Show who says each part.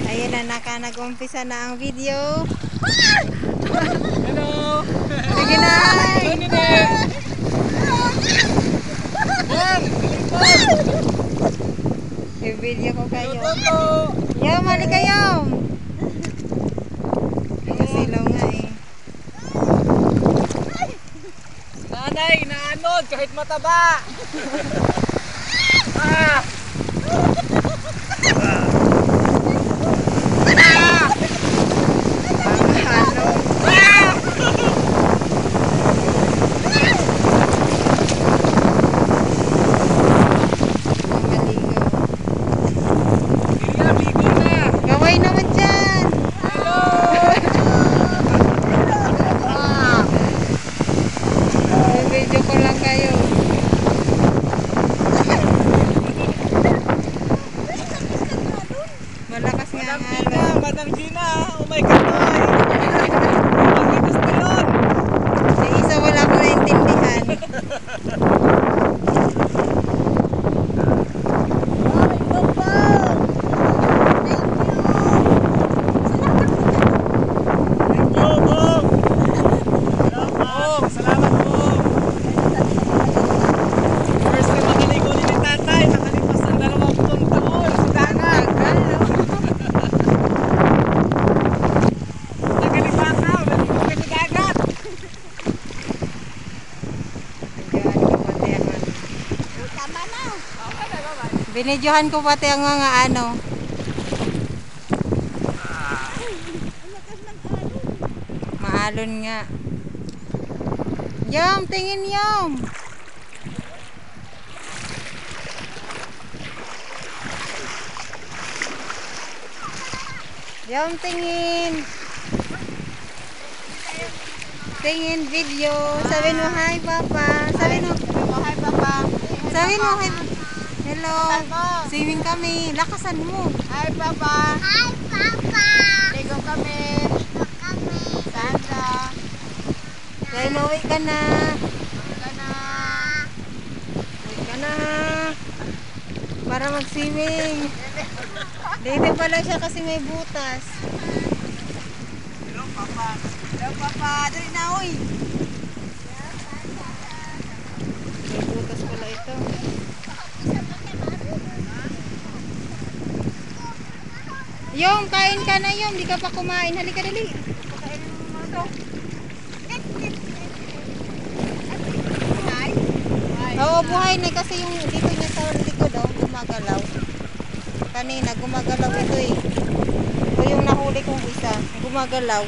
Speaker 1: Ayun na, nag-umpisa na ang video.
Speaker 2: Hello!
Speaker 1: Sige na! I-video ko kayo. Yom, mali kayo! Kasilaw nga eh.
Speaker 2: Nanay, naanod kahit mataba! Ah!
Speaker 1: Video ko lang kayo. Malakas nga ang alon.
Speaker 2: Madam Gina, oh my God, boy! Ang gusto yun!
Speaker 1: Yung isa wala ko naintindihan. Binidyohan ko pati ang mga ano. Maalon nga. Yom, tingin Yom. Yom, tingin. Tingin video. Sabi mo hi papa. Sabi mo hi papa. Sabi mo hi. Hello. Swimming kami. Lakasan mo.
Speaker 3: Hi, Papa.
Speaker 1: Hi, Papa.
Speaker 3: Ligo kami. Sandra.
Speaker 1: Dahil uwi ka na.
Speaker 3: Uwi
Speaker 1: Uwi ka na. Para mag-swimming. Dito pala siya kasi may butas.
Speaker 2: Hello, Papa.
Speaker 3: Hello, Papa. Dali na, uy.
Speaker 1: May butas pala ito. Yom, kain ka na Yom. Di ka pa kumain. Halika dali. Oo, buhay na kasi yung dito niya sa likod gumagalaw. Kanina gumagalaw ito eh. Ito yung nahuli kong isa. Gumagalaw.